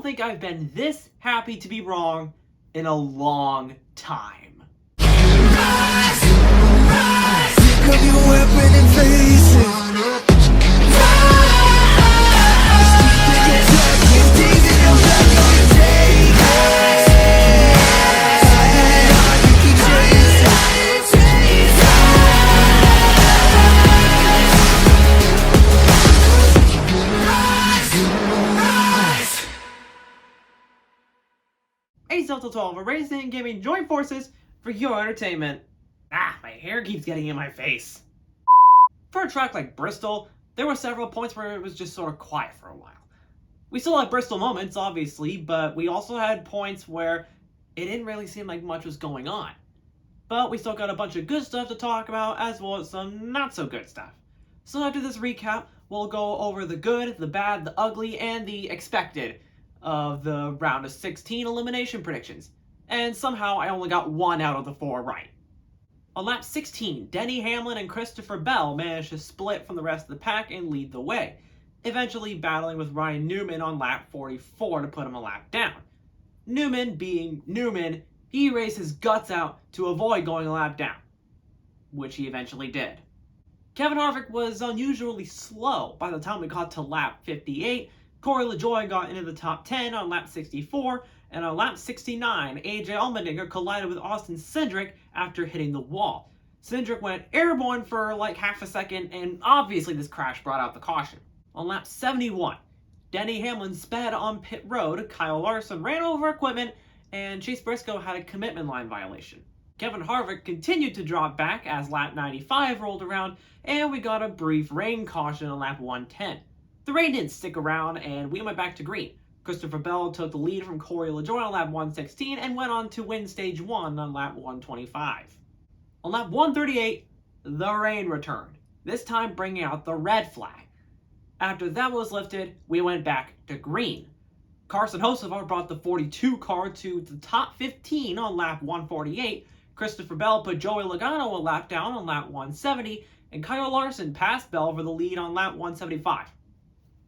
think I've been this happy to be wrong in a long time. Rise, rise, pick up your weapon and face it. Rise, keep the attack, keep taking them back on the day. Rise, you keep chasing. Ace Delta 12, a racing and gaming joint forces for your entertainment. My hair keeps getting in my face. For a track like Bristol, there were several points where it was just sort of quiet for a while. We still had Bristol moments, obviously, but we also had points where it didn't really seem like much was going on. But we still got a bunch of good stuff to talk about, as well as some not so good stuff. So after this recap, we'll go over the good, the bad, the ugly, and the expected of the round of 16 elimination predictions. And somehow I only got 1 out of the 4 right. On lap 16, Denny Hamlin and Christopher Bell managed to split from the rest of the pack and lead the way, eventually battling with Ryan Newman on lap 44 to put him a lap down. Newman, being Newman, he raced his guts out to avoid going a lap down, which he eventually did. Kevin Harvick was unusually slow by the time we got to lap 58. Corey LaJoie got into the top 10 on lap 64, and on lap 69, AJ Allmendinger collided with Austin Cindric after hitting the wall. Cindric went airborne for like half a second, and obviously this crash brought out the caution. On lap 71, Denny Hamlin sped on pit road, Kyle Larson ran over equipment, and Chase Briscoe had a commitment line violation. Kevin Harvick continued to drop back as lap 95 rolled around, and we got a brief rain caution on lap 110. The rain didn't stick around, and we went back to green. Christopher Bell took the lead from Corey LaJoie on lap 116 and went on to win stage 1 on lap 125. On lap 138, the rain returned, this time bringing out the red flag. After that was lifted, we went back to green. Carson Hocevar brought the 42 car to the top 15 on lap 148. Christopher Bell put Joey Logano a lap down on lap 170, and Kyle Larson passed Bell for the lead on lap 175.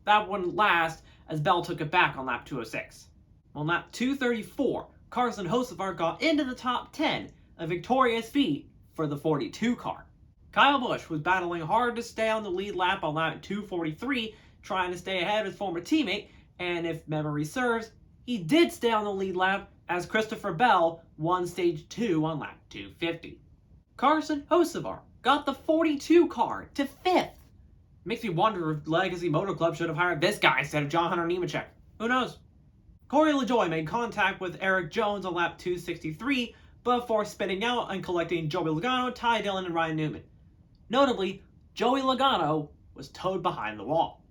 That wouldn't last, as Bell took it back on lap 206. On lap 234, Carson Hocevar got into the top 10, a victorious feat for the 42 car. Kyle Busch was battling hard to stay on the lead lap on lap 243, trying to stay ahead of his former teammate, and if memory serves, he did stay on the lead lap as Christopher Bell won stage 2 on lap 250. Carson Hocevar got the 42 car to 5th. Makes me wonder if Legacy Motor Club should have hired this guy instead of John Hunter Nemechek. Who knows? Corey LaJoie made contact with Eric Jones on lap 263 before spinning out and collecting Joey Logano, Ty Dillon, and Ryan Newman. Notably, Joey Logano was towed behind the wall.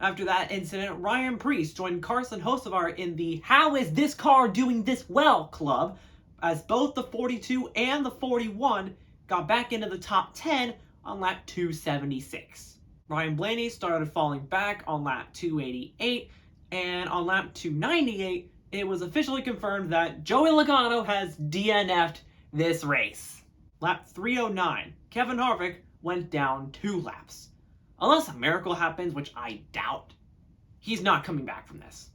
After that incident, Ryan Preece joined Carson Hocevar in the How is this car doing this well club, as both the 42 and the 41 got back into the top 10 on lap 276. Ryan Blaney started falling back on lap 288, and on lap 298, it was officially confirmed that Joey Logano has DNF'd this race. Lap 309, Kevin Harvick went down 2 laps. Unless a miracle happens, which I doubt, he's not coming back from this.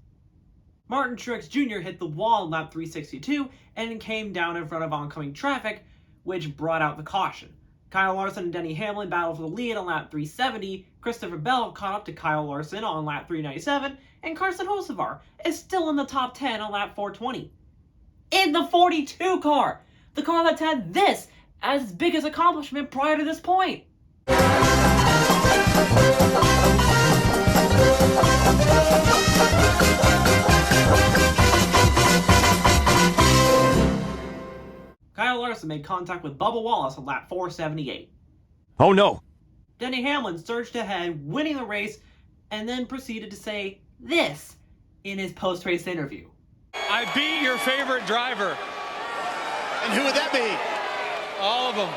Martin Truex Jr. hit the wall on lap 362 and came down in front of oncoming traffic, which brought out the caution. Kyle Larson and Denny Hamlin battled for the lead on lap 370, Christopher Bell caught up to Kyle Larson on lap 397, and Carson Hocevar is still in the top 10 on lap 420. In the 42 car! The car that's had this as its biggest accomplishment prior to this point! Kyle Larson made contact with Bubba Wallace on lap 478. Oh no! Denny Hamlin surged ahead, winning the race, and then proceeded to say this in his post-race interview. I beat your favorite driver. And who would that be? All of them.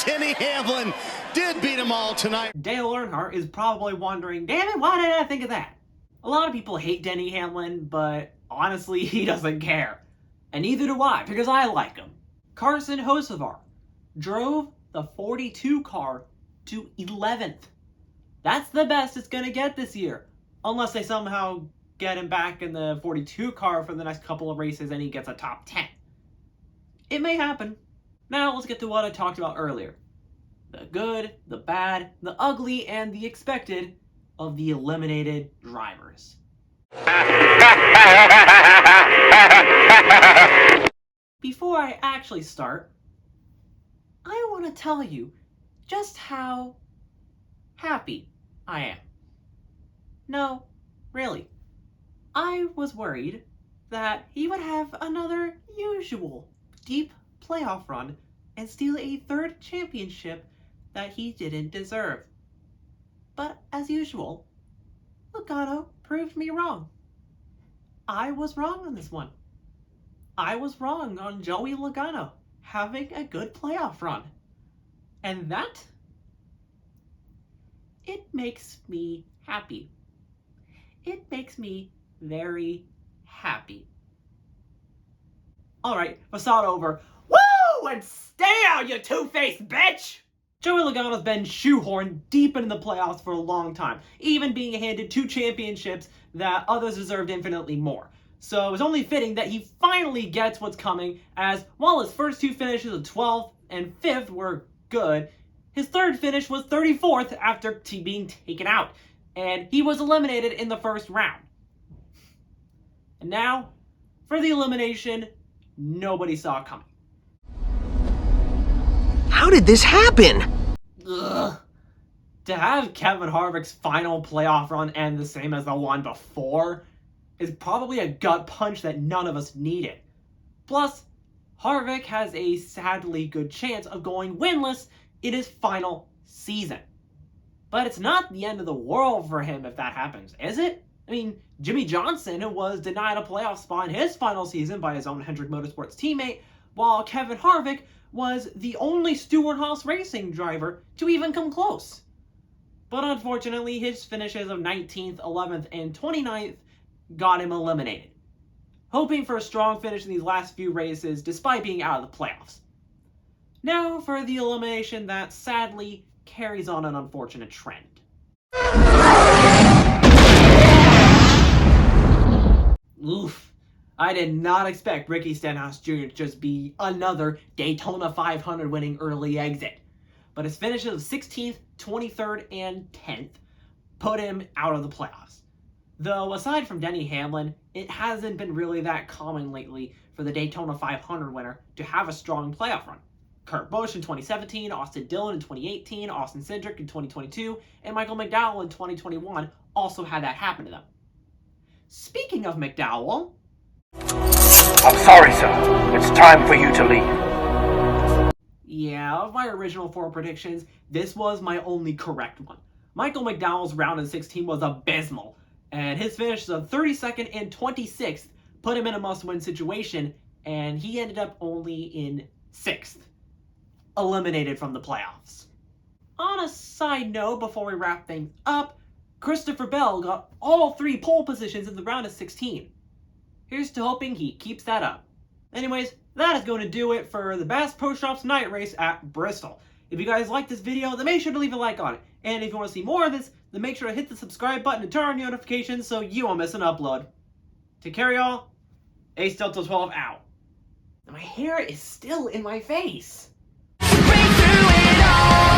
Denny Hamlin did beat them all tonight. Dale Earnhardt is probably wondering, damn it, why did I think of that? A lot of people hate Denny Hamlin, but honestly, he doesn't care. And neither do I, because I like him. Carson Hocevar drove the 42 car to 11th. That's the best it's going to get this year, unless they somehow get him back in the 42 car for the next couple of races and he gets a top 10. It may happen. Now let's get to what I talked about earlier. The good, the bad, the ugly, and the expected of the eliminated drivers. Before I actually start, I want to tell you just how happy I am. No, really. I was worried that he would have another usual deep playoff run and steal a third championship that he didn't deserve. But as usual, Logano proved me wrong. I was wrong on this one. I was wrong on Joey Logano having a good playoff run. And that, it makes me happy. It makes me very happy. Alright, facade over. Woo! And stay out, you two-faced bitch! Joey Logano's been shoehorned deep into the playoffs for a long time, even being handed 2 championships that others deserved infinitely more. So it was only fitting that he finally gets what's coming, as while his first 2 finishes of 12th and 5th were good, his third finish was 34th after being taken out, and he was eliminated in the first round. And now, for the elimination nobody saw coming. How did this happen? Ugh. To have Kevin Harvick's final playoff run end the same as the one before is probably a gut punch that none of us needed. Plus, Harvick has a sadly good chance of going winless in his final season. But it's not the end of the world for him if that happens, is it? I mean, Jimmy Johnson was denied a playoff spot in his final season by his own Hendrick Motorsports teammate, while Kevin Harvick was the only Stewart-Haas Racing driver to even come close. But unfortunately, his finishes of 19th, 11th, and 29th got him eliminated, hoping for a strong finish in these last few races despite being out of the playoffs. Now for the elimination that sadly carries on an unfortunate trend. Oof. I did not expect Ricky Stenhouse Jr. to just be another Daytona 500 winning early exit. But his finishes of 16th, 23rd, and 10th put him out of the playoffs. Though aside from Denny Hamlin, it hasn't been really that common lately for the Daytona 500 winner to have a strong playoff run. Kurt Busch in 2017, Austin Dillon in 2018, Austin Cindric in 2022, and Michael McDowell in 2021 also had that happen to them. Speaking of McDowell... I'm sorry, sir. It's time for you to leave. Yeah, of my original 4 predictions, this was my only correct one. Michael McDowell's round in 16 was abysmal, and his finishes of 32nd and 26th put him in a must-win situation, and he ended up only in 6th. Eliminated from the playoffs. On a side note, before we wrap things up, Christopher Bell got all 3 pole positions in the round of 16. Here's to hoping he keeps that up. Anyways, that is going to do it for the Bass Pro Shops night race at Bristol. If you guys like this video, then make sure to leave a like on it. And if you want to see more of this, then make sure to hit the subscribe button and turn on notifications so you won't miss an upload. Take care, y'all. Ace Delta 12 out. My hair is still in my face. Break through it all.